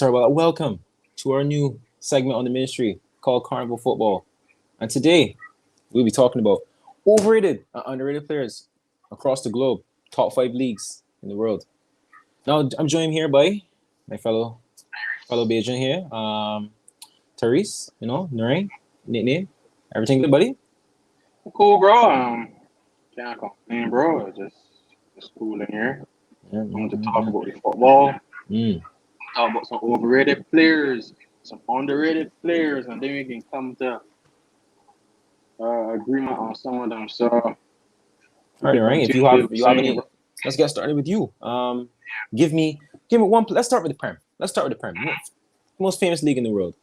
sorry about that. Welcome to our new segment on the ministry called Carnival Football. And today, we'll be talking about overrated and underrated players across the globe, top 5 leagues in the world. Now, I'm joined here by my fellow Bajan here, Tyrese, Nurain, nickname. Everything good, buddy? Cool, bro. Can't complain, bro. Just cool in here. I want to talk about the football. Talk about some overrated players, some underrated players, and then we can come to agreement on some of them. So, all right, Nurain, if you have any, let's get started with you. Give me one. Let's start with the Prem. Most famous league in the world.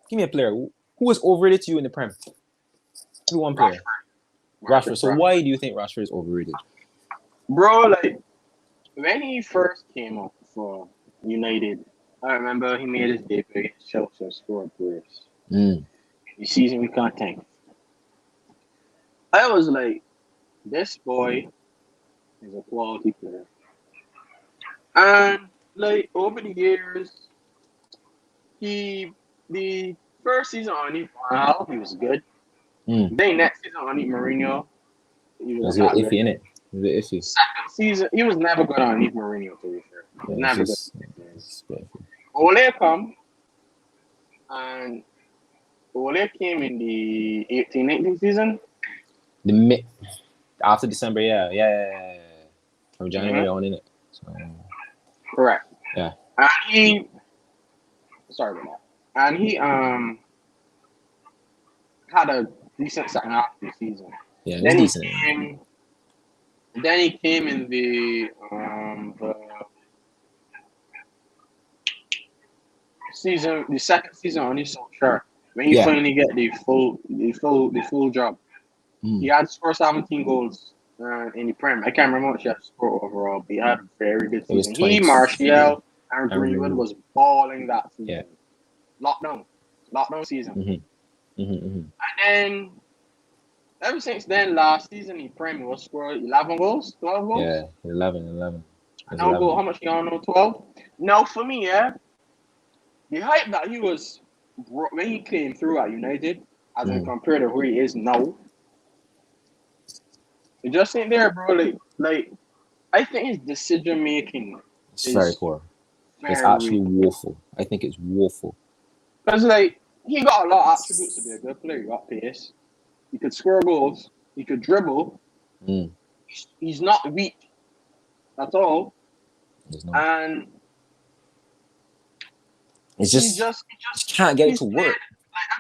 Give me a player who is overrated to you in the Prem. Give me one player. Rashford. So why do you think Rashford is overrated? Bro, like when he first came up for United, I remember he made his debut against Chelsea and scored goals. The season we can't thank. I was like, this boy is a quality player. And like over the years, the first season on he was good. Then next season on Mourinho, he was a bit iffy, innit? A bit iffy. Second season, he was never good on Mourinho, to be fair. Never good. Ole come, and Ole came in the 18-19 season. After December, yeah. From January on, innit? So, correct. Yeah. And sorry about that. And he had a decent second half of the season. Yeah, then decent. Then he came in the second season on his Solskjaer when he finally get the full job. He had scored 17 goals in the Prem. I can't remember what he had scored overall, but he had a very good season. He, Martial, and Greenwood was balling that season. Yeah. Lockdown season. And then ever since then, last season he Prem was scored 11 goals, 12 goals. Yeah, 11. Now how much you all know? 12. Now for me, the hype that he was when he came through at United, as in compared to who he is now, it just ain't there, bro. Like I think his decision making is very poor. It's actually woeful. I think it's woeful. Because like he got a lot of attributes to be a good player. He got pace. He could score goals. He could dribble. He's not weak at all. And it's just can't get it to work.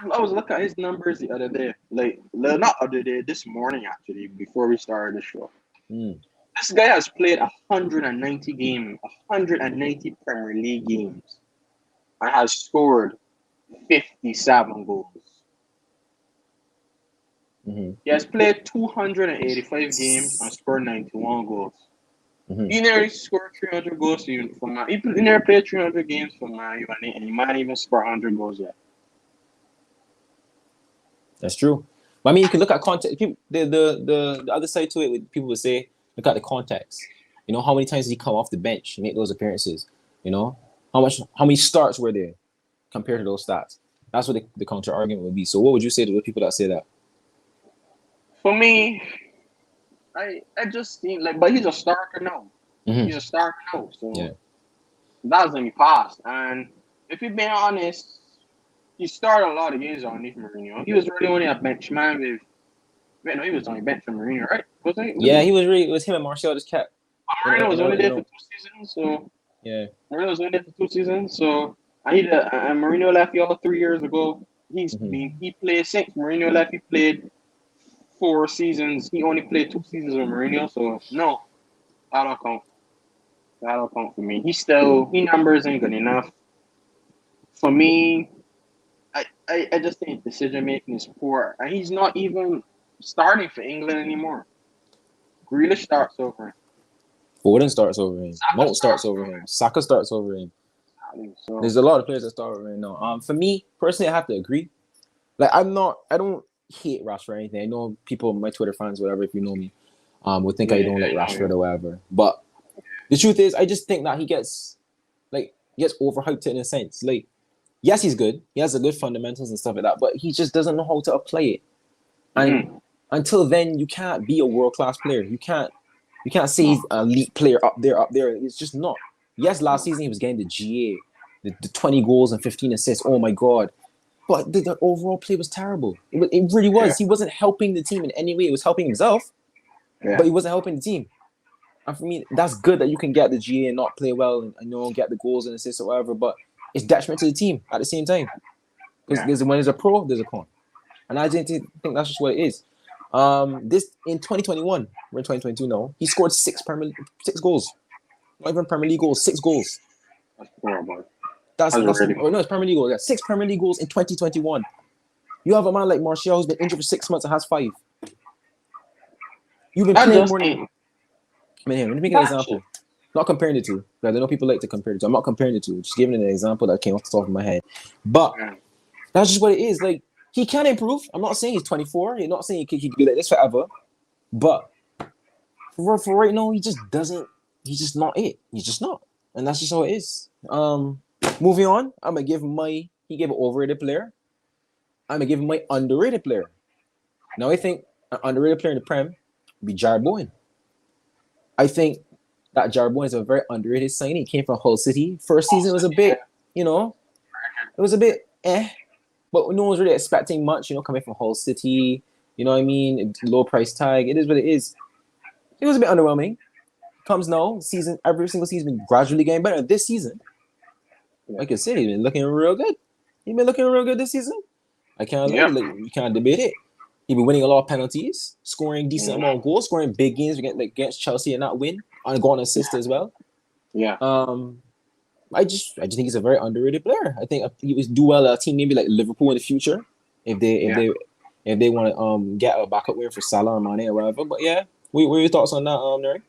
Like, I was looking at his numbers the other day. Like not other day, this morning actually, before we started the show. This guy has played 190 Premier League games, and has scored 57 goals. He has played 285 games and scored 91 goals. He nearly scored 300 goals for Man. He never played 300 games for Man, and he might even score 100 goals yet. That's true. But I mean, you can look at context. People, the other side to it, people would say, look at the context. How many times did he come off the bench and make those appearances? How many starts were there compared to those stats? That's what the counter argument would be. So, what would you say to the people that say that? For me, I just think but he's a starter now. He's a starter now, so that's in the past. And if you're being honest, he started a lot of games underneath Mourinho. He was really only a bench man with. Wait, no, he was only bench for Mourinho, right? Wasn't he? Yeah, he was really. It was him and Martial just kept. Mourinho was only there for 2 seasons, so Mourinho was only there for 2 seasons, so and Mourinho left y'all 3 years ago. He played since Mourinho left. He played 4 seasons. He only played 2 seasons with Mourinho, so no, that don't count. That don't count for me. He numbers ain't good enough. For me, I just think decision making is poor, and he's not even starting for England anymore. Grealish starts over him. Foden starts over him. Mount starts over him. Saka starts over him. So. There's a lot of players that start over him now. For me personally, I have to agree. Like I don't hate Rashford or anything. I know people, my Twitter fans, whatever, if you know me, would think I don't like Rashford or whatever. But the truth is, I just think that he gets, like, gets overhyped in a sense. Like, yes, he's good. He has a good fundamentals and stuff like that, but he just doesn't know how to apply it. And until then, you can't be a world-class player. You can't say he's an elite player up there. It's just not. Yes, last season he was getting the GA, the 20 goals and 15 assists. Oh my God. But the overall play was terrible. It really was. He wasn't helping the team in any way. He was helping himself, but he wasn't helping the team. And for me, that's good that you can get the GA and not play well and get the goals and assists or whatever, but it's detriment to the team at the same time. Because when there's a pro, there's a con. And I didn't think that's just what it is. This in 2021, we're in 2022 now. He scored 6 goals. Not even Premier League goals, 6 goals. That's horrible. It's Premier League goals. 6 Premier League goals in 2021. You have a man like Martial who's been injured for 6 months and has 5. You've been playing more than. Let me make an example. Not comparing the two, because I know people like to compare the two. I'm not comparing the two. Just giving an example that came off the top of my head. But that's just what it is. Like, he can improve. I'm not saying he's 24. You're not saying he could be like this forever. But for right now, he just doesn't. He's just not it. He's just not. And that's just how it is. Moving on, I'm going to give he gave an overrated player. I'm going to give him my underrated player. Now, I think an underrated player in the Prem would be Jarrod Bowen. I think that Jarrod Bowen is a very underrated signing. He came from Hull City. First season was a bit, it was a bit but no one's really expecting much, coming from Hull City. You know what I mean? Low price tag. It is what it is. It was a bit underwhelming. Comes now, every single season been gradually getting better. This season, like I said, he's been looking real good. He's been looking real good this season. I can't you can't debate it. He's been winning a lot of penalties, scoring decent amount of goals, scoring big games against Chelsea and not win, and go on assist as well. Yeah. I just think he's a very underrated player. I think he would do well at a team maybe like Liverpool in the future if they want to get a backup winner for Salah or Mane or whatever. But yeah, what are your thoughts on that, Neri?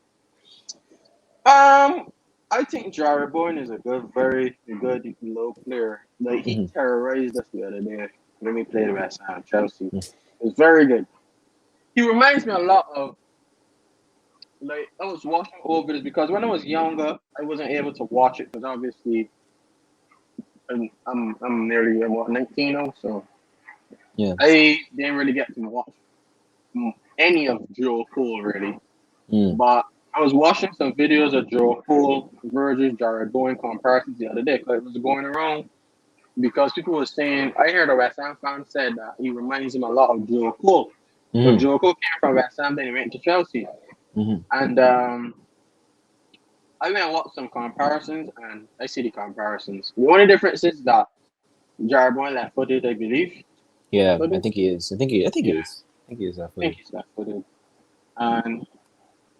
I think Jarrod Bowen is a very good low player. Like, he terrorized us the other day when we played West Ham, Chelsea. It was very good. He reminds me a lot of, like, I was watching Overrated because when I was younger, I wasn't able to watch it because obviously I'm nearly 19 now, so I didn't really get to watch any of Joe Cole really. But I was watching some videos of Joe Cole versus Jarrod Bowen comparisons the other day because it was going around because people were saying, I heard a West Ham fan said that he reminds him a lot of Joe Cole. So Joe Cole came from West Ham, then he went to Chelsea. And I went and watched some comparisons, and I see the comparisons. The only difference is that Jarrod Bowen left-footed, I believe. Yeah, I think he is. I think he is left-footed. I think he's left-footed. And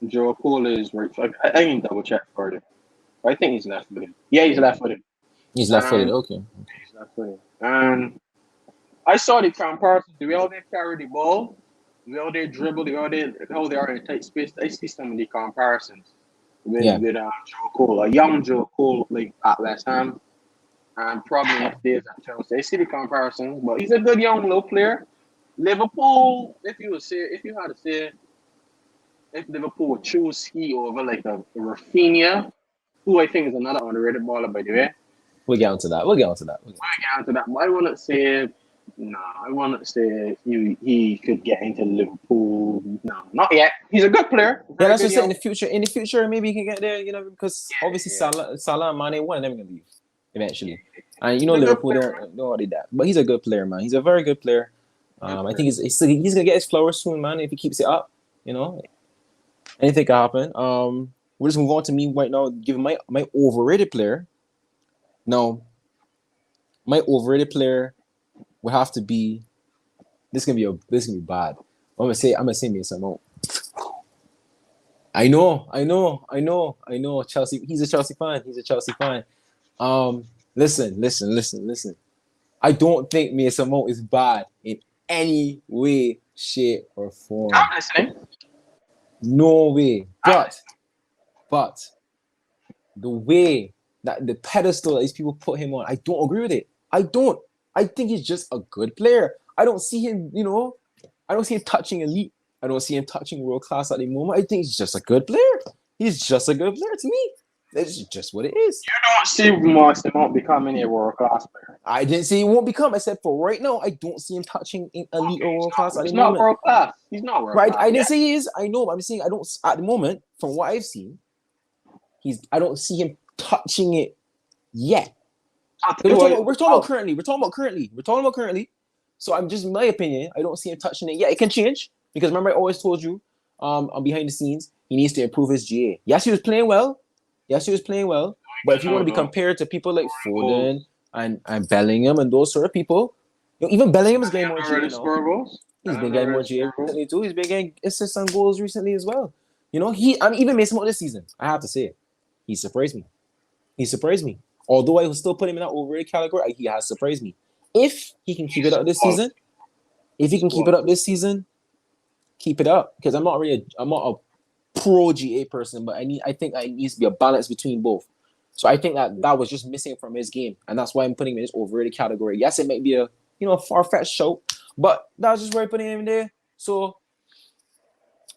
Joe Cole is right. I can double check for you. I think he's left-footed. Yeah, he's left-footed. He's left-footed. Okay. He's left-footed. And I saw the comparisons. The way how they carry the ball, the way how they dribble, the way how they are in a tight space. I see some of the comparisons with Joe Cole, a young Joe Cole, like at West Ham, and probably next days at Chelsea. I see the comparisons, but he's a good young low player. Liverpool, if you had to say. If Liverpool would choose he over like a Rafinha, who I think is another underrated baller, by the way. We'll get onto that. But I wouldn't say he could get into Liverpool. No, not yet. He's a good player. Yeah, that's just in the future. In the future, maybe he can get there. Because obviously Salah and Mane, one of them gonna leave eventually. And Liverpool don't already that. But he's a good player, man. He's a very good player. I think he's gonna get his flowers soon, man. If he keeps it up, anything can happen. We'll just move on to me right now. Give my overrated player. Now, my overrated player would have to be. This is gonna be bad. I'm gonna say Mason Mount. I know. Chelsea. He's a Chelsea fan. Listen. I don't think Mason Mount is bad in any way, shape, or form. I'm listening. No way. But the way that the pedestal that these people put him on, I don't agree with it. I don't. I think he's just a good player. I don't see him, I don't see him touching elite. I don't see him touching world class at the moment. I think he's just a good player. He's just a good player to me. It's just what it is. You don't see Marseille won't becoming a world-class player. I didn't say he won't become, except for right now, I don't see him touching elite or world-class at the He's moment. not world-class. He's not world-class. Right? I didn't say he is. I know, but I'm saying I don't, at the moment, from what I've seen, I don't see him touching it yet. We're talking about currently. So I'm just, in my opinion, I don't see him touching it yet. It can change, because remember I always told you, behind the scenes, he needs to improve his GA. Yes, he was playing well. But if you want to be compared to people like Foden and Bellingham and those sort of people, even Bellingham is getting more GA now. He's been getting more GA recently too. He's been getting assists and goals recently as well. Even Mason Mount this season, I have to say it. He surprised me. Although I will still put him in that overrated category, he has surprised me. If he can keep it up this season, keep it up. Because I'm not a pro GA person, but I think it needs to be a balance between both. So I think that was just missing from his game, and that's why I'm putting him in this overrated category. Yes, it might be a far-fetched show, but that's just where I'm putting him in there. So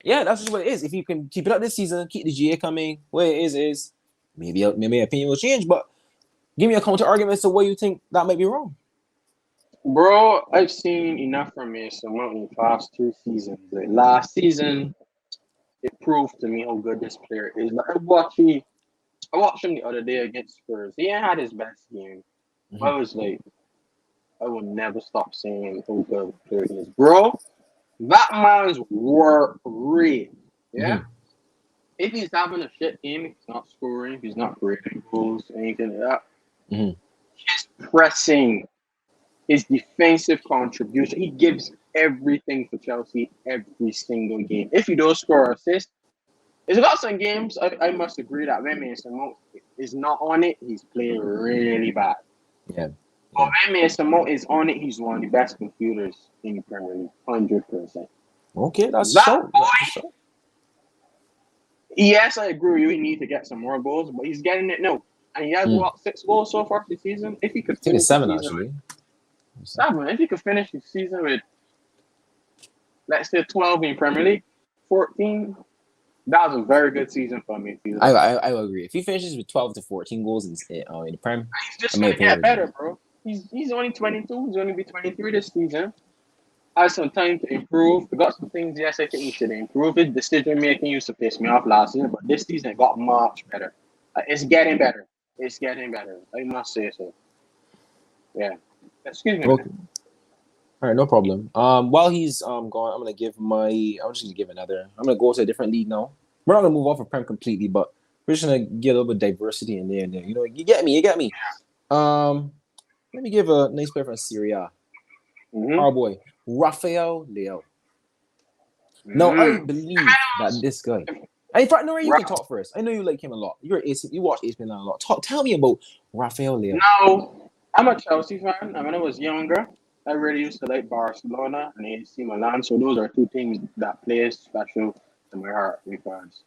yeah, that's just what it is. If you can keep it up this season, keep the GA coming, where it is maybe my opinion will change. But give me a counter argument as to why you think that might be wrong. Bro, I've seen enough from Mason Mount in the past 2 seasons. Like last season, it proved to me how good this player is. Like, I watched him the other day against Spurs. He ain't had his best game. Mm-hmm. I was like, I will never stop saying how good the player is. Bro, that man's work rate. Yeah? Mm-hmm. If he's having a shit game, if he's not scoring, if he's not creating goals, anything like that, mm-hmm. His pressing, his defensive contribution, he gives everything for Chelsea every single game. If he does score or assist, it's got some games, I must agree that when Mason Mount is not on it, he's playing really bad. Yeah. But when Mason Mount is on it, he's one of the best midfielders in the Premier League, 100%. Okay, that's that boy. Yes, I agree with you. He needs to get some more goals, but he's getting it now. And he has, 6 goals so far this season? If he could finish it's 7, actually. 7. If he could finish the season with, let's say, 12 in Premier League, 14... That was a very good season for me. I will agree. If he finishes with 12 to 14 goals in the Prem, he's just going to get better, bro. He's only 22. He's going to be 23 this season. Has some time to improve. He got some things, yes, I think he should improve. His decision-making used to piss me off last year, but this season got much better. It's getting better. I must say so. Yeah. Excuse me. Okay. All right, no problem. While he's gone, I'm just gonna give another. I'm gonna go to a different league now. We're not gonna move off of Prem completely, but we're just gonna get a little bit of diversity in there and there. You get me. Let me give a nice player from Serie A. Mm-hmm. Our boy, Rafael Leao. Mm-hmm. Now I believe that this guy. In fact, no, you can talk first. I know you like him a lot. You watch AC Milan a lot. Tell me about Rafael Leao. No, I'm a Chelsea fan. When I was younger, I really used to like Barcelona and AC Milan, so those are 2 teams that play special to my heart because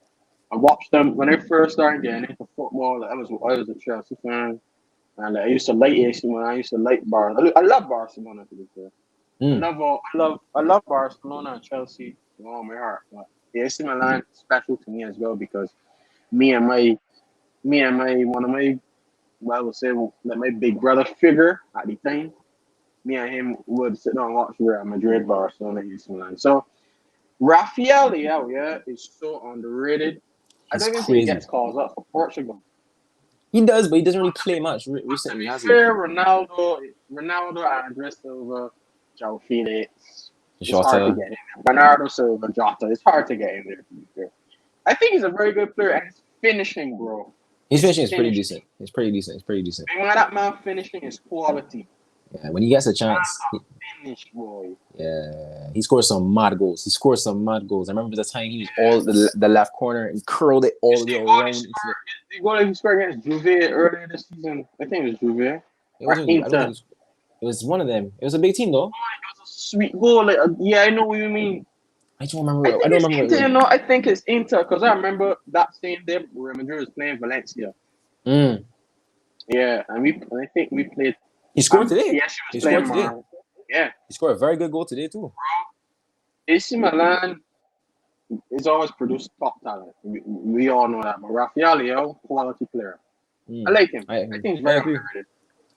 I watched them when I first started getting into football. I was a Chelsea fan, and I used to like AC Milan. I used to like Barcelona. I love Barcelona to be fair. I love Barcelona and Chelsea with all my heart, but AC Milan is special to me as well because me and my one of my, well, I would say like my big brother figure at the time. Me and him would sit down and watch Real Madrid, Barcelona, AC Milan. So Rafael Leao, is so underrated. I don't even think he gets calls up for Portugal. He does, but he doesn't really play much recently, has he? Ronaldo, Andres Silva, João Felix. It's hard to get in there. Bernardo Silva, Jota. It's hard to get in there, to be fair. I think he's a very good player, and his finishing, bro. His finishing is pretty decent. It's pretty decent. And when that man finishing is quality. Yeah, when he gets a chance. Finish, boy. Yeah, he scored some mad goals. I remember the time he was all the left corner and curled it all the way around. The goal he scored against Juve earlier this season. I think it was Juve. It was one of them. It was a big team, though. It was a sweet goal. I know what you mean. I don't remember. I think it's Inter because I remember that same day Real Madrid was playing Valencia. Yeah, and I think we played. He scored today. Yes, he scored today. Yeah. He scored a very good goal today, too. AC Milan, it's always produced top talent. We all know that. But Rafael Leao, quality player. I like him. I think he's very underrated.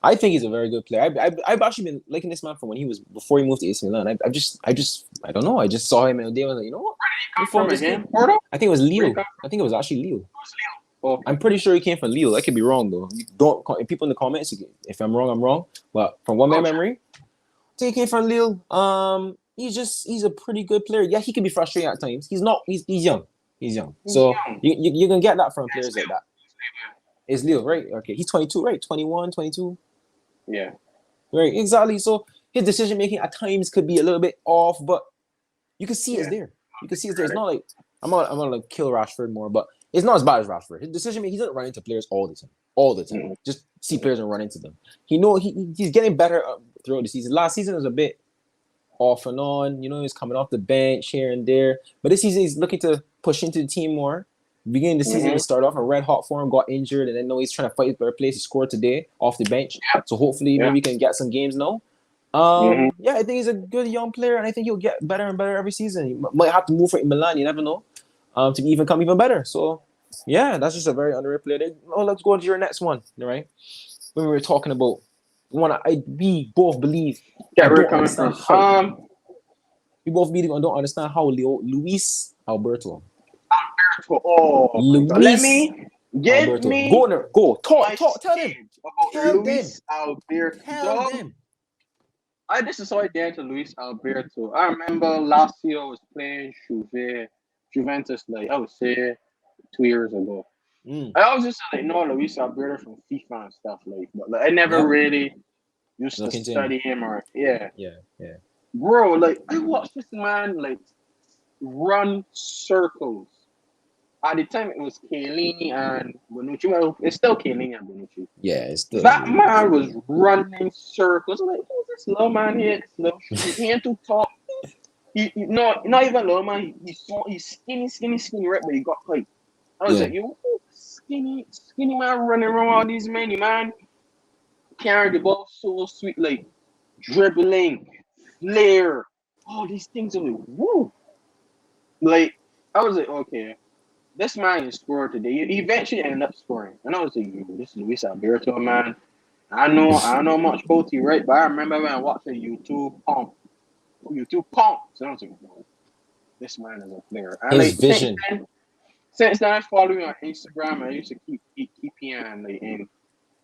I think he's a very good player. I've actually been liking this man from when he was before he moved to AC Milan. I don't know. I just saw him and I was like, you know what? Where did he come from again? Porto? I think it was Leo. I think it was actually Leo. Oh. I'm pretty sure he came from Leo. I could be wrong though. Don't people in the comments. If I'm wrong, I'm wrong. But from one my memory, I think he came from Leo. He's a pretty good player. Yeah, he can be frustrating at times. He's not. He's young. He's young. So you can get that from players like that. It's Leo, right? Okay, he's 22, right? 21, 22. Yeah. Right, exactly. So his decision making at times could be a little bit off, but you can see it's there. You can see it's there. It's not like I'm gonna like kill Rashford more, but it's not as bad as Rashford. His decision making, he doesn't run into players all the time. All the time. Just see players and run into them. He's getting better throughout the season. Last season was a bit off and on. You know, he's coming off the bench here and there. But this season he's looking to push into the team more. Beginning of the season, he started off a red hot for him, got injured, and then now he's trying to fight for a place. He scored today off the bench, so hopefully maybe we can get some games now. Yeah, I think he's a good young player, and I think he'll get better and better every season. He might have to move for Milan, you never know, to become even better. So yeah, that's just a very underrated player. Oh, let's go to your next one, right? When we were talking about we both believe. Yeah, we're coming from. We both believe and don't understand how Luis Alberto. Oh, let me get me. Go. Talk. Tell them. Luis Alberto. This is how I down to Luis Alberto. I remember lazio was playing Juventus, like I would say 2 years ago. I was just like, no, Luis Alberto from FIFA and stuff, but I never really used to study him or yeah. Bro, like I watched this man like run circles. At the time, it was Chiellini and Bonucci. Well, it's still Chiellini and Bonucci. Yeah, it's still. That man was running circles. I'm like, who's this low man here? He ain't too tall. Not even low man. He's skinny, right? But he got like, I was like, yo, skinny man running around all these man carrying the ball so sweet, like dribbling, flair, all these things. I'm like, woo. Like, I was like, okay. This man is scored today. He eventually ended up scoring. And I was like, this is Luis Alberto, man. I know much about you, right? But I remember when I watched the YouTube pump. So I was like, this man is a player. And his vision. Since then, I follow you on Instagram. I used to keep him in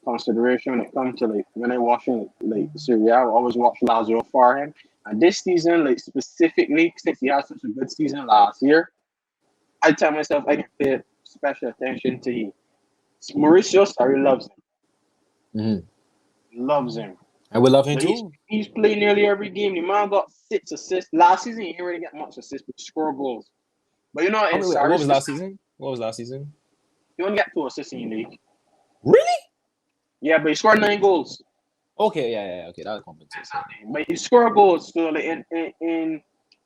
consideration when it comes to when I watching Serie A. I always watch Lazio for him. And this season, specifically, since he had such a good season last year, I tell myself I can pay special attention to him. Mauricio Sarri loves him. Loves him. I would love him too. He's played nearly every game. The man got 6 assists. Last season, he didn't really get much assists, but score goals. But you know, what was last season? What was last season? He only got 2 assists in the league. Really? Yeah, but he scored 9 goals. Okay, yeah. Okay, that compensates. But he scored goals. So in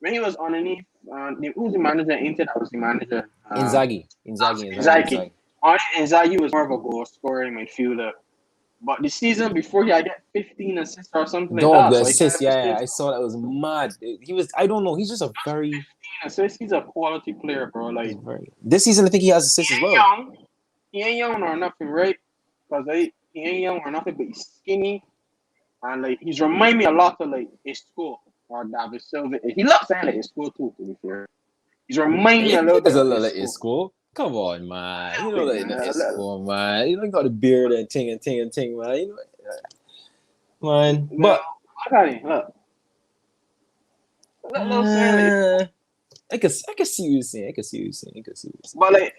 when he was underneath, who was the manager? Inter that was the manager. Inzaghi. Inzaghi was more of a goal scoring midfielder. But the season before, he had 15 assists or something like that. The assists, I saw that was mad. He was, I don't know, he's just a very. 15 assists. He's a quality player, bro. This season, I think he has assists as well. He ain't young or nothing, right? Because he ain't young or nothing, but he's skinny. And he's remind me a lot of Isco or David Silva. He looks like Isco too, to be fair. He's remind me a little bit of Isco. Come on, man. You know Isco, man. You don't got the beard and ting, man. You know, man. But I got him. Look. I can see you saying. But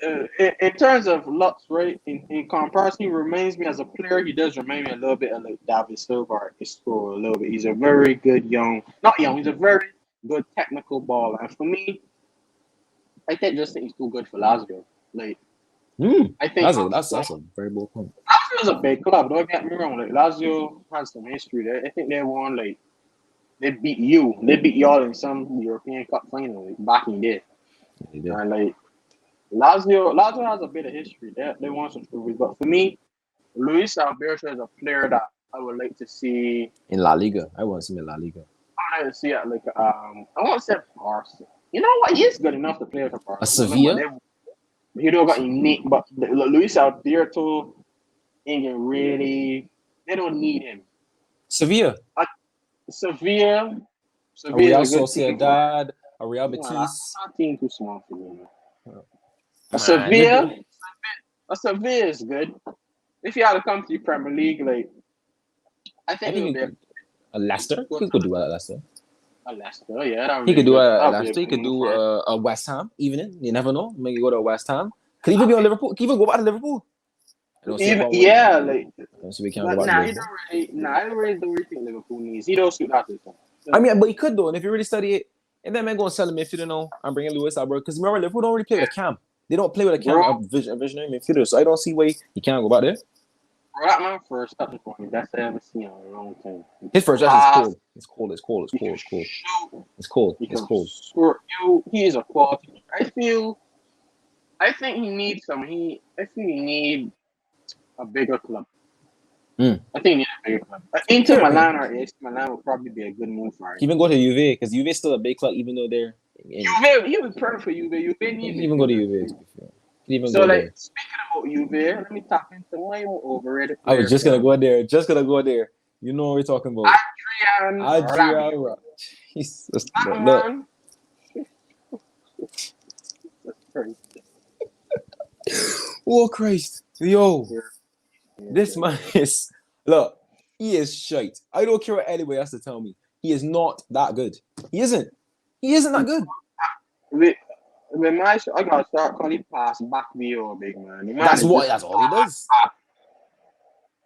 in terms of looks, right? In comparison, he reminds me as a player. He does remind me a little bit of David Silva or Isco a little bit. He's a very good he's a very good technical baller. And for me, I think he's too good for Lazio. I think that's a very bold point. Lazio is a big club. Don't get me wrong. Lazio has some history there. I think they won they beat y'all in some European Cup final back in there. And Lazio has a bit of history. They won some trophies. But for me, Luis Alberto is a player that I would like to see in La Liga. I want to see him in La Liga. I want to see it I want to say Barca. You know what? He is good enough to play with A Sevilla? He don't got unique, but Luis Alberto ain't really. They don't need him. Sevilla. Sevilla A Real is a good team. Sociedad. A Real Betis. That team too small for me. Man, Sevilla is good. If you had to come to the Premier League, like I think it would be a Leicester. He could do a Leicester. A Leicester, yeah. He could do a Leicester. He could do a West Ham. Even you never know. Maybe go to a West Ham. Could even be on Liverpool. Could even go back to Liverpool. Yeah, like. So we can't go back to Liverpool. I don't really think Liverpool needs. He don't suit that system. I mean, but he could though, and if you really study it, and then man go and sell a midfielder now and bring in Luis Alberto. Because remember, Liverpool don't really play with a cam. They don't play with a cam, a visionary midfielder. So I don't see why he can't go back there. That man first touch point. That's I ever seen in a long time. His first touch is cold. It's cold. He is a quality. I think he needs he needs a bigger club. I think he needs a bigger club. Inter Milan or AC Milan would probably be a good move for him. Even go to Juve because Juve is still a big club, even though they're. Juve, he was perfect for Juve. Even go to Juve. Speaking about Juve, let me talk into my overrated player. I was just gonna go there. You know what we're talking about. Adrian Rabiot. Jesus. Man. That's crazy. Oh Christ. Yo. This man is he is shite. I don't care what anybody has to tell me. He is not that good. He isn't that good. I gotta start calling him pass back view, big man. That's all he does.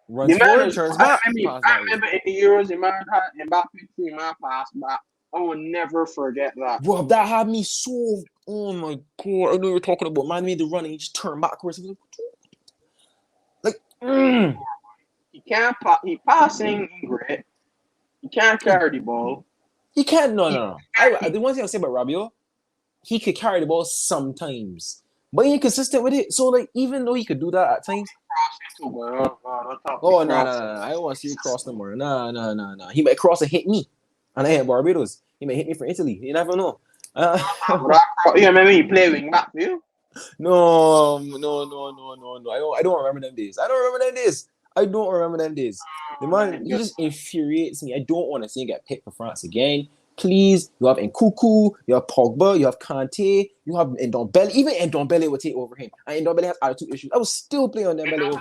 Runs forward, turns back. I remember in the Euros, the man had Mbappe team, man pass back. I will never forget that. Bro, that had me so. Oh my god! I know you're talking about. Man made the run and he just turned backwards. He can't. He passing great. He can't carry the ball. He can't. No. The one thing I'll say about Rabiot, he could carry the ball sometimes, but he ain't consistent with it. So like, even though he could do that at times. No. I don't want to see you cross no more. No. He might cross and hit me, and I hit Barbados. He might hit me for Italy. You never know. Maybe he play wing back for you. No. I don't remember them days. The man, he just infuriates me. I don't want to see him get picked for France again. Please, you have Nkunku, you have Pogba, you have Kante, you have Ndombele. Even Ndombele will take over him. And Ndombele has attitude issues. I will still play on Dembele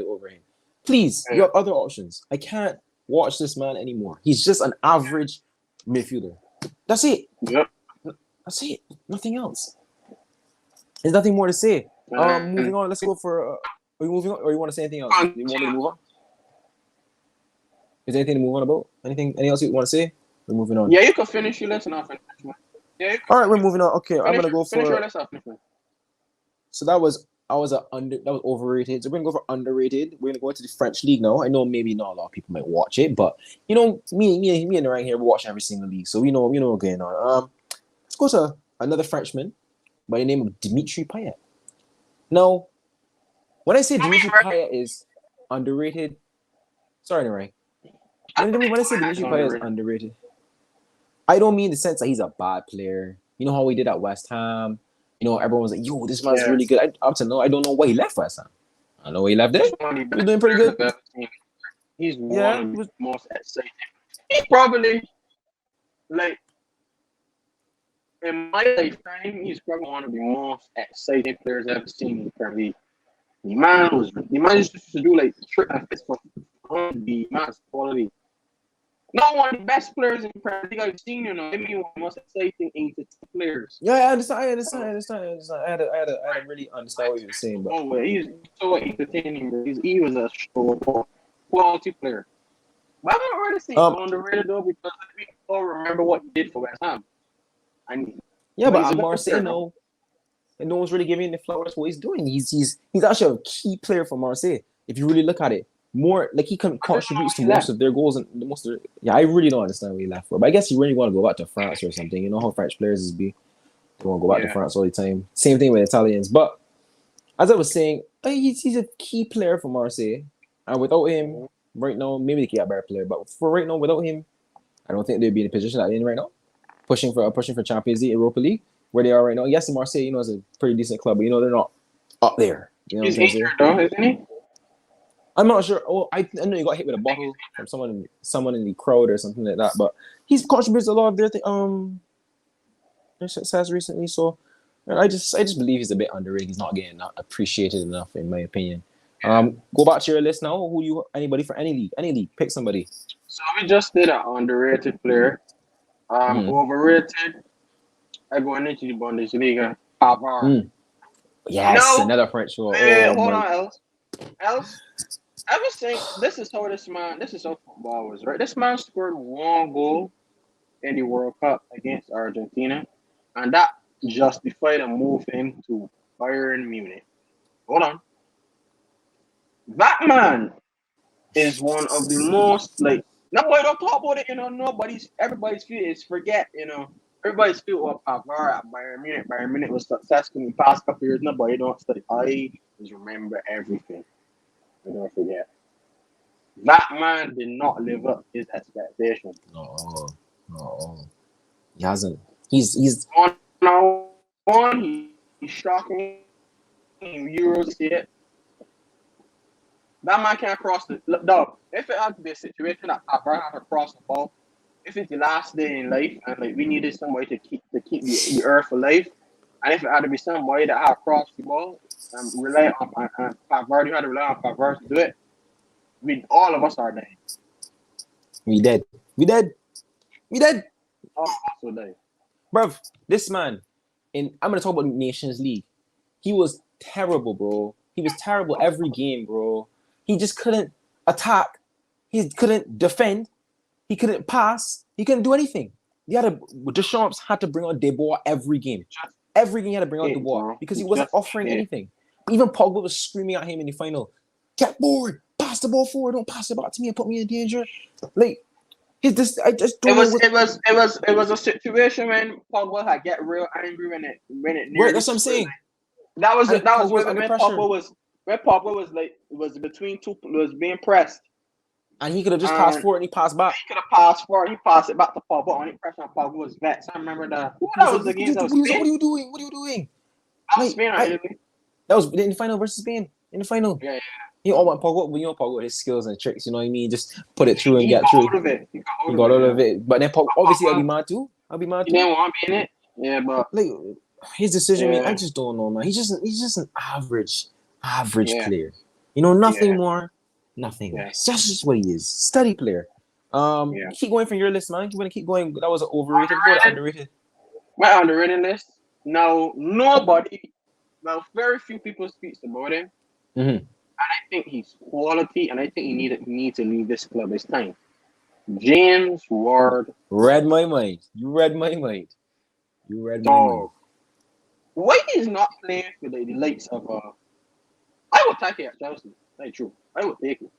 over him. Please, you have other options. I can't watch this man anymore. He's just an average midfielder. That's it. Yep. That's it. Nothing else. There's nothing more to say. Moving on. Let's go for. Are you moving on, or you want to say anything else? You want me to move on? Is there anything to move on about? Anything else you want to say? We're moving on. Yeah, you can finish your lesson off. All right, we're moving on. Okay, I'm gonna go for. Finish your lesson off. So that was overrated. So we're gonna go for underrated. We're gonna go into the French league now. I know maybe not a lot of people might watch it, but you know, me and Ryan here, we watch every single league, so we know what's going on. Let's go to another Frenchman by the name of Dimitri Payet. Now, when I say Dimitri Payet is underrated, sorry, Ryan. When I say Dimitri Payet is underrated, I don't mean the sense that he's a bad player. You know how we did at West Ham. You know, everyone was like, yo, this man's really good. Up to now, I don't know why he left West Ham. I know why he left there. He's doing pretty good. He's one of the most exciting. He's probably, like, in my lifetime, he's probably one of the most exciting players I've ever seen in the Premier League. The man used to do, like, trick and fits for the man's quality. Not one of the best players in the Premier League I've seen, you know. Maybe one of the most exciting 82 players. Yeah, I understand. I had to really understand what you were saying. But he's so entertaining. He was a quality player. But I'm not really saying underrated though, because we all remember what he did for West Ham. But at Marseille, no one's really giving him the flowers for what he's doing. He's actually a key player for Marseille. If you really look at it. More like he contributes to most of their goals and most of their, I really don't understand what he left for. But I guess he really want to go back to France or something. You know how French players is be. They want to go back to France all the time. Same thing with Italians. But as I was saying, he's a key player for Marseille. And without him, right now, maybe they could get a better player. But for right now, without him, I don't think they'd be in the position that they're in right now. pushing for Champions League, Europa League, where they are right now. Yes, Marseille, is a pretty decent club, but they're not up there. You know He's what I'm saying? injured though, isn't he? I'm not sure. Oh, I know he got hit with a bottle from someone in the crowd or something like that. But he's contributed a lot of their success recently. So I just believe he's a bit underrated. He's not getting appreciated enough, in my opinion. Go back to your list now. Anybody for any league? Pick somebody. So we just did an underrated player. Overrated. I go into the Bundesliga. Pavard. Yes, another French one. Hold on, Elz. I was saying this is how football was, right? This man scored 1 goal in the World Cup against Argentina, and that justified a move him to Bayern Munich. Hold on. That man is one of the most nobody don't talk about it, everybody's feel is forget, everybody's feel of Pavard at Bayern Munich. Bayern Munich was successful in the past couple years. Nobody don't study. I just remember everything. I don't forget. That man did not live up to his expectations. No. He hasn't. He's on. He's shocking. Euros hit. That man can't cross the dog. If it had to be a situation that Pavard had to cross the ball, if it's the last day in life and we needed somebody to keep the earth alive, and if it had to be somebody that had crossed the ball and rely on Pavard, you had to rely on Pavard to do it. All of us are dead. We dead. All of us are dead. Bruv, this man, I'm going to talk about Nations League. He was terrible, bro. He was terrible every game, bro. He just couldn't attack. He couldn't defend. He couldn't pass. He couldn't do anything. Deschamps had to bring on Debois every game. Every game he had to bring on Debois because he wasn't offering anything. Even Pogba was screaming at him in the final. Get forward. Pass the ball forward. Don't pass it back to me and put me in danger. I just don't know. It was a situation when Pogba had get real angry when it right, that's what I'm saying. That was when Pogba was between two, was being pressed. And he could have just passed forward and he passed back. He could have passed forward. He passed it back to Pogba. And he pressed on Pogba was vexed. I remember that. That was the game. What are you doing? That was Spain, that was in the final versus Spain. In the final. Yeah. You know what Pogba, his skills and tricks, you know what I mean? Just put it through and get through. He got out of it. But then Pogba, obviously I'll be mad too. He didn't want to be in it. Yeah, but his decision, I just don't know, man. He's just an average player. Nothing more, nothing less. That's just what he is. Steady player. Keep going from your list, man. You want to keep going? That was an overrated. Underrated. My underrated list. Now, very few people speak about him. Mm-hmm. And I think he's quality, and I think he needs to leave this club. It's time. James Ward. Read my mind. You read my mind. Why he's not playing for the likes of I would take it at Chelsea. That's true. I would take it.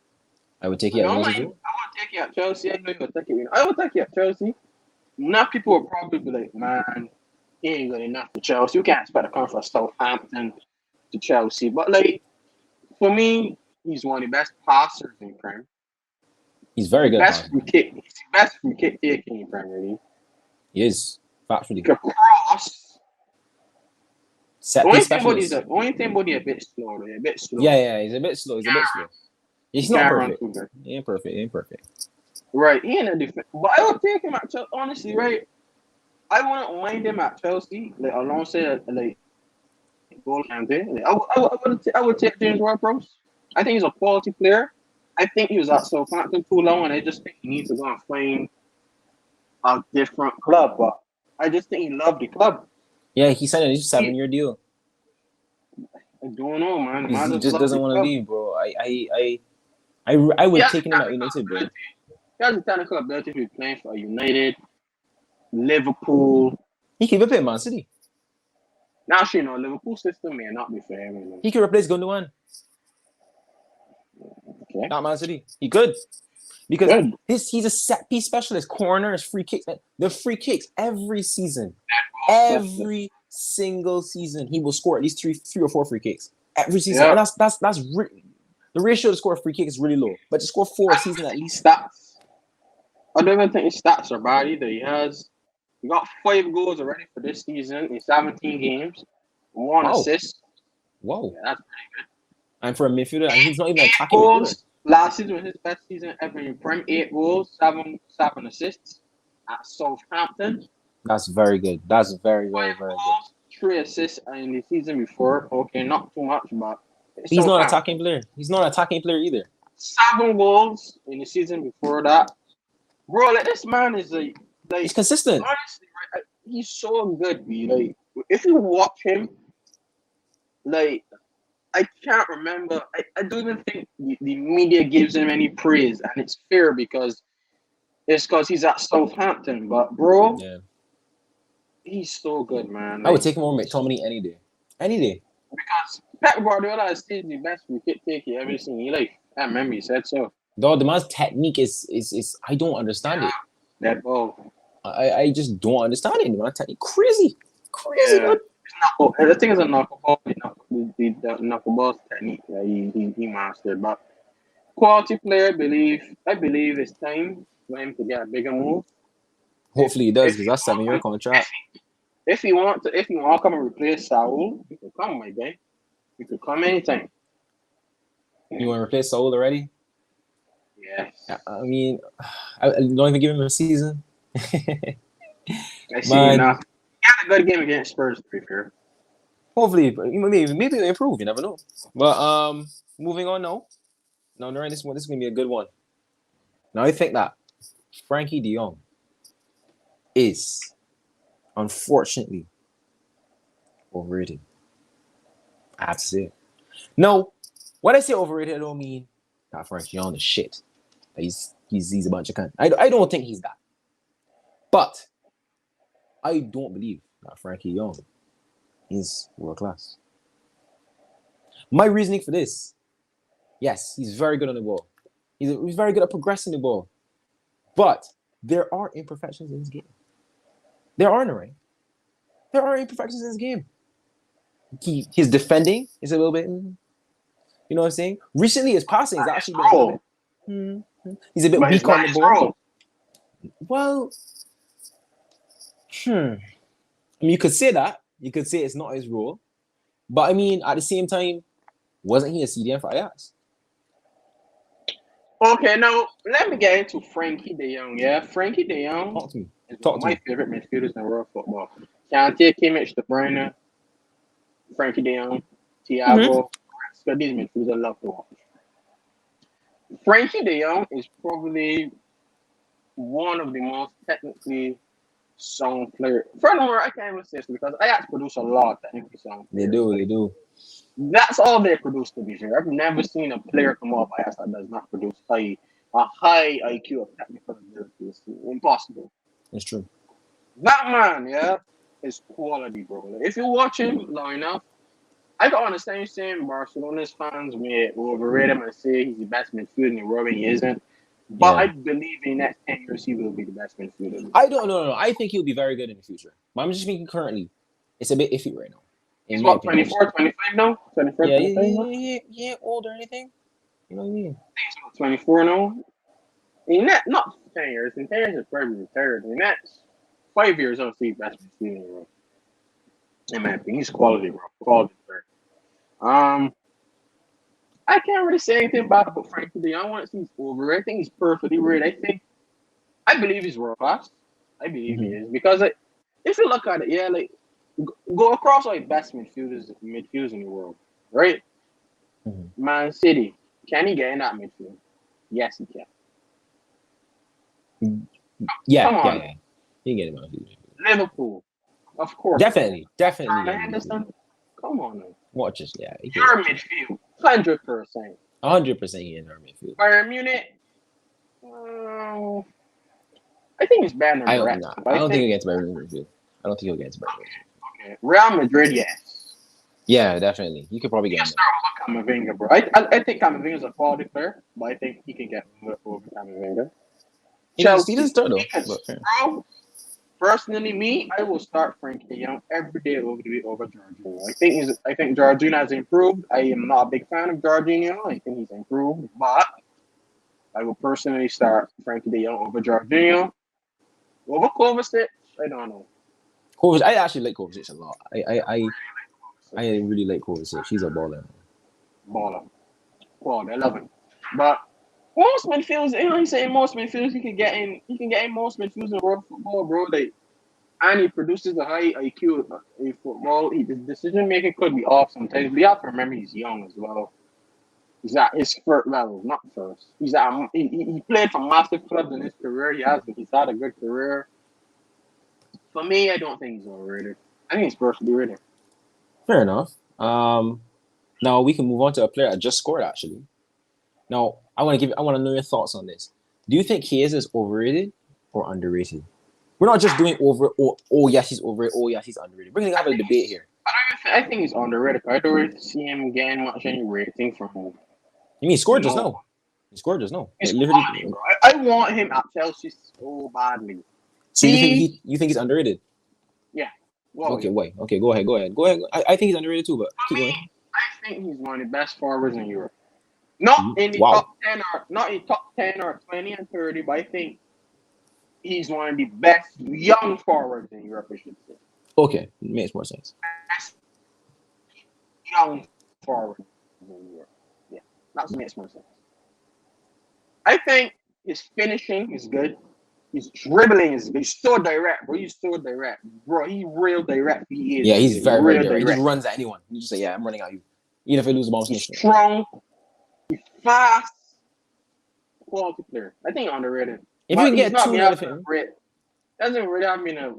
I would take it at Chelsea. I would take it at Chelsea. I know you would take it. I would take it at Chelsea. Now people will probably be like, man, he ain't good enough for Chelsea. You can't expect to come from Southampton to Chelsea. But for me, he's one of the best passers in Prem. He's very good. He's the best free kick taking in Premier League. He is. Factually. Cross. Only thing about he's a bit slow. Yeah, he's a bit slow. He's not perfect. He ain't perfect. Right, he ain't a defense. But I would take him at Chelsea. Honestly, right? I wouldn't mind him at Chelsea. Alongside goal campaign. I would take James Ward-Prowse. I think he's a quality player. I think he was at Southampton too long, and I just think he needs to go and find a different club. But I just think he loved the club. Yeah, he signed a 7-year deal. I don't know, man. He just doesn't want to leave, bro. I would take him at United, bro. He has a technical ability to be playing for United, Liverpool. He could be playing Man City. Actually, Liverpool system may not be fair. He could replace Gundogan. Okay. Not Man City. He could. Because he's a set piece specialist. Corners, free kicks. The free kicks every season. Every single season, he will score at least three or four free kicks. Every season. And that's the ratio to score a free kick is really low. But to score 4 a season at least. Stats. I don't even think his stats are bad either. He has He got 5 goals already for this season in 17 games. 1 assist. Whoa. Yeah, that's pretty good. And for a midfielder, and he's not even attacking goals. midfielder. Last season was his best season ever in Prem. 8 goals, 7 assists at Southampton. That's very good. That's very, very, very goals, 3 assists in the season before. Okay, not too much, but he's not an attacking player. He's not an attacking player either. 7 goals in the season before that. Bro, like this man is like he's consistent. Honestly, right, he's so good, B. Like if you watch him, like I can't remember. I don't even think the media gives him any praise, and it's fair because he's at Southampton. But bro, he's so good, man. Like, I would take him over McTominay any day. Any day. Because Pep Guardiola is still the best wicket taker you ever seen in your life. I remember he said so. Though the man's technique is I don't understand it. That ball. I just don't understand it. Man, technique crazy, man. The thing is a knuckleball. The knuckleball technique that he mastered. But quality player, I believe it's time for him to get a bigger move. Hopefully he does, because that's 7-year contract. If you want to come and replace Saul, you can come, my guy. You could come anytime. You want to replace Saul already? Yes. I mean, I don't even give him a season. I see enough. He had a good game against Spurs, to be fair. Hopefully, maybe they'll improve. You never know. But moving on now. Now, during this one, this is gonna be a good one. Now, I think that Frankie De Jong is, unfortunately, overrated. I have to say it. No, when I say overrated, I don't mean that Frankie De Jong is shit. He's a bunch of cunt. I don't think he's that. But I don't believe that Frankie De Jong is world class. My reasoning for this, yes, he's very good on the ball. He's very good at progressing the ball. But there are imperfections in his game. There are, right? There are imperfections in his game. His defending is a little bit, you know what I'm saying? Recently, his passing has actually been a little bit, he's a bit weak on the ball. Well, I mean, you could say that. You could say it's not his role. But, I mean, at the same time, wasn't he a CDM for Ajax? Okay, now, let me get into Frankie De Jong, yeah? Frankie De Jong is one of my favorite midfielders in world football. Kante, Kimmich, De Bruyne, Frankie De Jong, Thiago. These midfielders I love to watch. Frankie De Jong is probably one of the most technically sound players. Furthermore, I can't even say this because Ajax produce a lot of technically sound players. They do. That's all they produce, to be fair. I've never seen a player come off Ajax that does not produce a high IQ of technical ability. It's impossible. It's true. That man, yeah, is quality, bro. If you watch him long enough, I can understand you saying Barcelona's fans may overrate him and say he's the best midfielder in the world when he isn't. But I believe in the next 10 years he will be the best midfielder. I don't know. No. I think he'll be very good in the future. But I'm just thinking currently, it's a bit iffy right now. He's what, 24, 25 now? 24, 25 yeah, old or anything. You know what I mean? He's 24 now. Not 10 years. In 10 years, he's probably retired. In the next 5 years, I'll see best midfielder in the world. In my opinion, he's quality, bro. Quality player. I can't really say anything bad about Frankie De Jong. I want to see he's over. I think he's perfectly rated. I believe he's world class. I believe he is because if you look at it, go across best midfielders in the world, right? Man City, can he get in that midfield? Yes, he can. Yeah. He can get in that midfield. Liverpool, of course. Definitely. Anderson, come on now. Watch this, yeah. Your midfield, 100%. 100% he in our midfield. Bayern Munich, I think it's better than I don't think he'll get to Bayern midfield. I don't think he'll get to Bayern midfield. Okay. Real Madrid, yes. Yeah, definitely. He could probably get start with Kamavinga, bro. I think Kamavinga's a quality player, but I think he can get over Kamavinga. He doesn't start though. Bro, personally, me, I will start Frankie De Jong every day over Jorginho. I think Jorginho has improved. I am not a big fan of Jorginho. I think he's improved, but I will personally start Frankie De Jong over Jorginho, over Kovacic, I don't know. Kovacic, I actually like Kovacic a lot. I really like Kovacic. He's a baller. Baller. Well, I love him. But most midfielders, you know, he's saying most midfielders he can get in most midfielders in the world of football, bro. Like, and he produces a high IQ in football. His decision making could be off sometimes. But you have to remember he's young as well. He's at his first level, not first. He played for massive clubs in his career. He's had a good career. For me, I don't think he's overrated. I think he's perfectly rated. Fair enough. Now we can move on to a player that just scored actually. Now I want to know your thoughts on this. Do you think Chiesa is overrated or underrated? We're not just doing oh yes he's overrated, oh yes he's underrated. We're gonna have a debate here. I think he's underrated. I don't really see him getting much any rating from him. You mean he scored just now? He scored just now. I want him at Chelsea so badly. So you think he's underrated? Yeah. Well, okay, wait. Okay, go ahead. I think he's underrated too, but keep going. I think he's one of the best forwards in Europe. Not in the top 10 or 20 and 30, but I think he's one of the best young forwards in Europe, I should say. Okay, makes more sense. Best young forward in Europe. Yeah, that makes more sense. I think his finishing is good. His dribbling is he's so direct, bro. He's so direct. Bro, he's real direct. He is. Yeah, he's very direct. He just runs at anyone. You just say, yeah, I'm running at you. Even if I lose the ball, he's strong, he's fast, quality player. I think underrated. If you can get two out of him. Doesn't really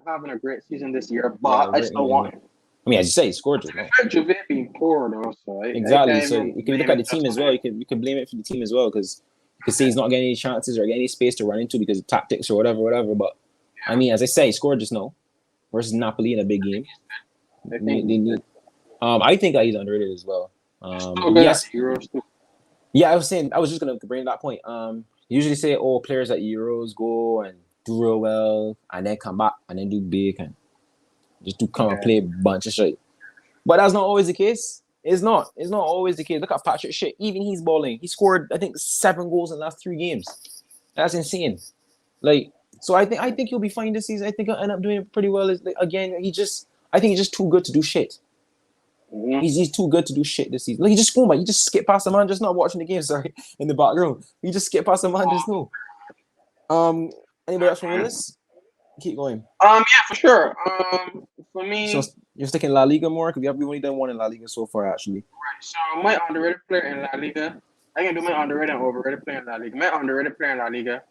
having a great season this year, but I still want him. I mean, as you say, he scored just now. Juve being poor though, so exactly. So you can look at the team as well. You can blame it for the team as well because you could say he's not getting any chances or getting any space to run into because of tactics or whatever. But I mean, as I say, he scored just now versus Napoli in a big game. I think that he's underrated as well. Yes. Yeah, I was just gonna bring that point. Usually say, players at Euros go and do real well and then come back and then do big and just come and play a bunch of shit. But that's not always the case. It's not always the case. Look at Patrick Schick. Even he's balling. He scored, I think, 7 goals in the last 3 games. That's insane. So I think he'll be fine this season. I think he'll end up doing pretty well. I think he's just too good to do shit. Mm-hmm. He's too good to do shit this season. He just scored, man. He just skipped past the man, just not watching the game, sorry, in the background. He just skipped past the man just now. Anybody else from this? Keep going. Yeah, for sure. For me, so you're sticking La Liga more because we've only done one in La Liga so far, actually. Right. So my underrated player in La Liga, I can do my underrated and overrated player in La Liga. My underrated player in La Liga,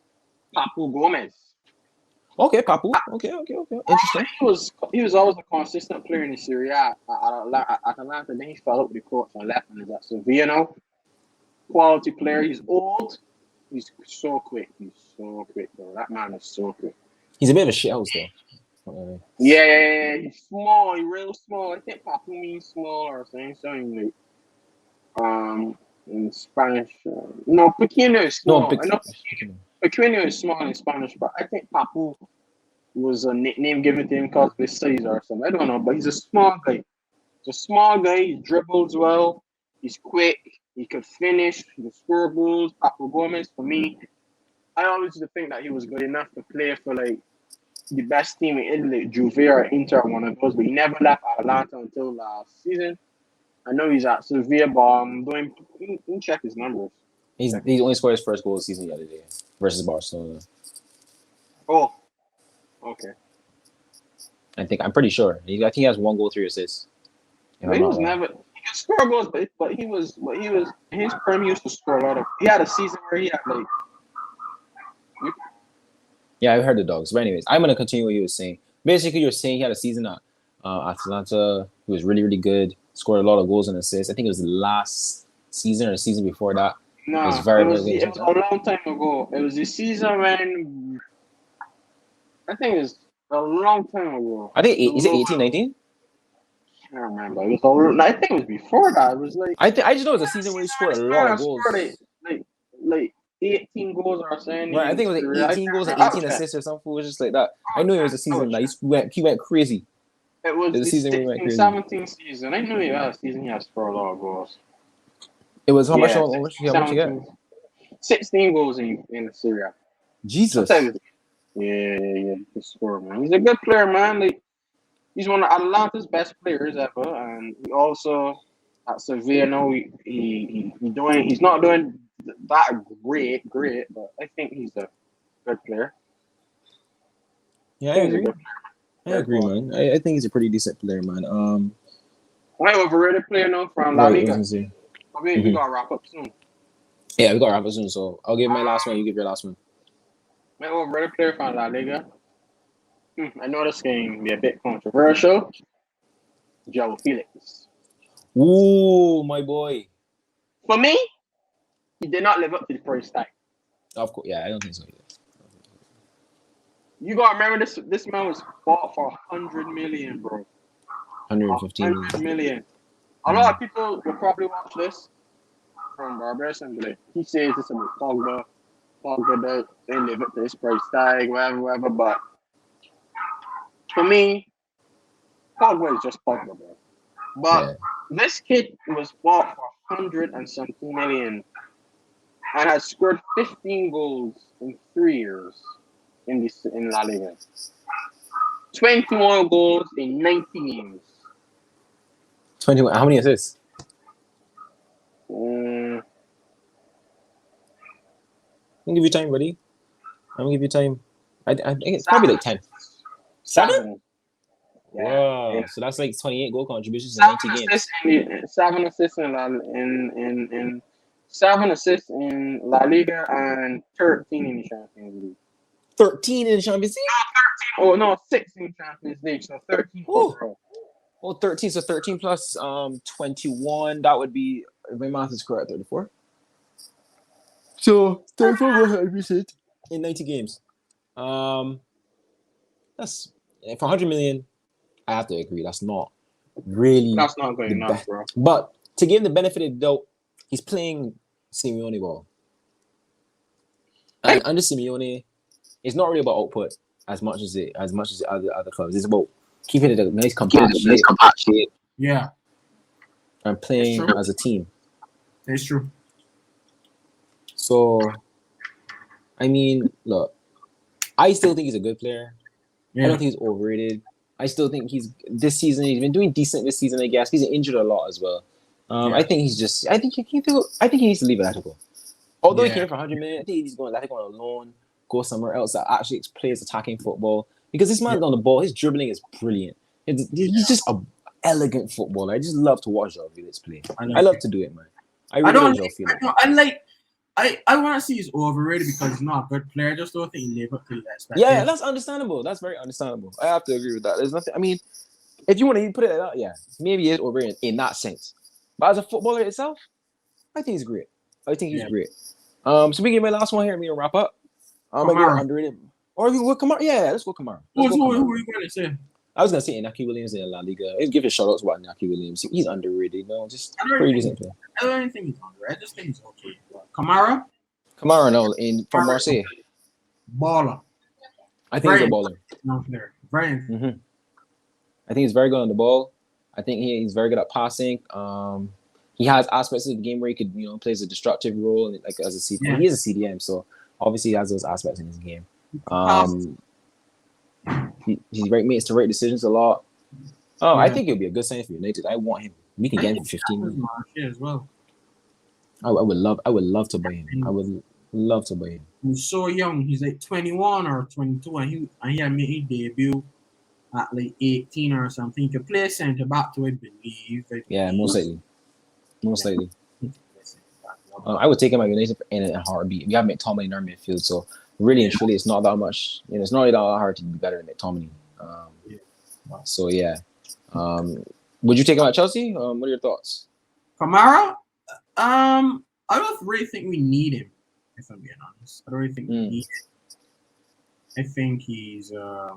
Papu Gomez. Okay, Papu. Okay. Interesting. He was always a consistent player in the Serie A at Atalanta. Then he fell out with the coach and left and is at Sevilla now. Quality player. He's old. He's so quick. Bro. That man is so quick. He's a bit of a shithouse, though. Yeah. He's small. He's real small. I think Papu means small or something like in Spanish. No, pequeño is small. Pequeño is small in Spanish, but I think Papu was a nickname given to him because of his size or something. I don't know, but he's a small guy. He dribbles well. He's quick. He could finish. He could score goals. Papu Gomez, for me, I always used to think that he was good enough to play for the best team in Italy, Juve or Inter, one of those, but he never left Atalanta until last season. I know he's at Sevilla, but you can check his numbers. He only scored his first goal of the season the other day versus Barcelona. Oh, okay. I'm pretty sure. I think he has 1 goal, 3 assists. He can score goals, but his prime used to score a lot of. He had a season where he had Yeah, I heard the dogs. But anyways, I'm gonna continue what you were saying. Basically, you're saying he had a season at Atalanta. He was really, really good. Scored a lot of goals and assists. I think it was the last season or the season before that. No, it was a long time ago. It was the season when I think it was a long time ago. I think is it 18, 19? I don't remember. I think it was before that. It was I just know it was a season where he scored a lot of goals. Like 18 goals or something. Right, I think it was 18 goals and 18 assists or something. It was just like that. I knew it was a season that he went crazy. It was the season 16-17 season. I knew he had a season he had scored a lot of goals. It was how much you get? 16 goals in the Serie A. Jesus. Yeah. Good score, man. He's a good player, man. Like, he's one of Atlanta's best players ever, and he also at Sevilla now he's not doing that great, but I think he's a good player. Yeah, I agree, man. I think he's a pretty decent player, man. My overrated player now from La Liga. We gotta wrap up soon. Yeah, we gotta wrap up soon. So I'll give my last one. You give your last one. My overrated player from La Liga. I know this can be a bit controversial. Felix. Ooh, my boy. For me, he did not live up to the price tag. Of course, yeah, I don't think so either. You gotta remember this man was bought for 100 million, bro. 115 million. A lot of people will probably watch this from Barbados and be like, he says this about Pogba. Pogba didn't live up to this price tag, whatever. But for me, Pogba is just Pogba, bro. But this kid was bought for 100 and something million and has scored 15 goals in 3 years in La Liga. 21 goals in 90 games. 21. How many assists? Mm. I'm gonna give you time, buddy. I'm gonna give you time. I think it's probably like 10. 7? Yeah. Wow. So that's like 28 goal contributions in 90 games. 7 assists in 7 assists in La Liga and 13 in the Champions League. 13 in the Champions League? Oh no, 6 in the Champions League, so 13 overall. Oh, 13. So 13 plus 21. That would be, if my math is correct, 34. So 34 goal contributions in 90 games. That's for 100 million. I have to agree. That's not really. That's not good enough, bro. But to give him the benefit of the doubt, he's playing Simeone ball. And under Simeone, it's not really about output as much as the other clubs. It's about keeping it a nice compact shape. Yeah. And playing as a team. It's true. So, I mean, look, I still think he's a good player. Yeah. I don't think he's overrated. I still think he's been doing decent this season, I guess. He's injured a lot as well. I think I think he needs to leave Atletico. Although he came for 100 million, I think he's going to Atletico on a loan, go somewhere else that actually plays attacking football. Because this man on the ball, his dribbling is brilliant. He's just an elegant footballer. I just love to watch João Felix play. I love to do it, man. I really love João Felix. I want to see he's overrated because he's not a good player. I just don't think he live up to the expectations. Yeah, that's understandable. That's very understandable. I have to agree with that. There's nothing. I mean, if you want to put it like that, yeah, maybe he is overrated in that sense. But as a footballer itself, I think he's great. I think he's great. So we get my last one here and we wrap up. I'm gonna go underrated. Or if you go Kamara, let's go Kamara. Who are you going to say? I was gonna say Inaki Williams in La Liga. I'd give a shout out to Inaki Williams. He's underrated, just pretty decent player. I don't think he's underrated. I just think he's okay. Kamara, no, from Marseille. Baller. I think he's a baller. No player. Very. I think he's very good on the ball. I think he's very good at passing. He has aspects of the game where he could, plays a destructive role, like as a CDM. Yeah. He is a CDM, so obviously he has those aspects in his game. He makes the right decisions a lot. I think he'll be a good signing for United. I want him. We can get him for 15 million as well. I would love to buy him. I would love to buy him. He's so young. He's like 21 or 22, and he had made his debut at like 18 or something. He could play centre back to, I believe. Most likely. I would take him at United in a heartbeat. We have McTominay in our midfield, so really and truly, it's not that much. It's not really that hard to be better than McTominay. So yeah. Would you take him at Chelsea? What are your thoughts? Kamara? I don't really think we need him, if I'm being honest. I don't really think we need him. I think he's a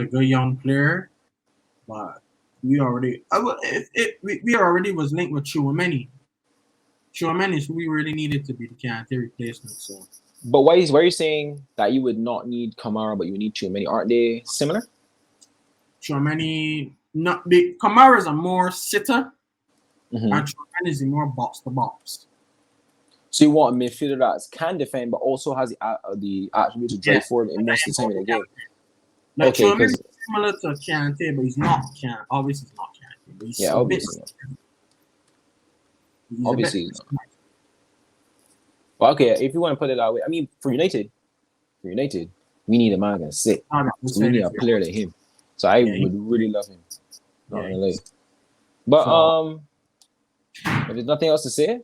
good young player, but we already was linked with Chouameni. Chouameni is who we really needed to be the Kante replacement. So, but why are you saying that you would not need Kamara, but you would need Chouameni? Aren't they similar? Chouameni, Kamara is a more sitter, and Chouameni is a more box to box. So you want a midfielder that can defend, but also has the attribute to drive forward in most of the time in the game. Like, okay, because similar to Kante, but he's not Kante. Obviously, he's not Kante. But he's obviously not. He's obviously he's not. But okay, if you want to put it that way, I mean, for United, we need a man that's sick. So we need a player like him. So I would really love him. Not gonna lie. But if there's nothing else to say,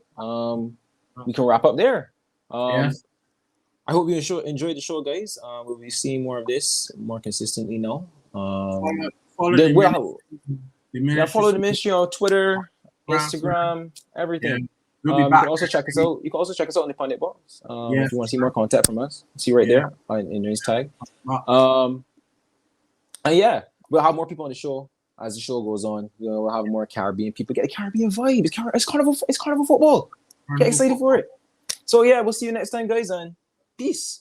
we can wrap up there. I hope you enjoyed the show, guys. We'll be seeing more of this more consistently now. Follow the ministry on Twitter, Instagram, everything. We'll you can also check us out. You can also check us out in the Pundit Box if you want to see more content from us. See right there in his tag. And we'll have more people on the show as the show goes on. We'll have more Caribbean people. Get a Caribbean vibe. It's carnival football. Get excited for it. So we'll see you next time, guys, and peace.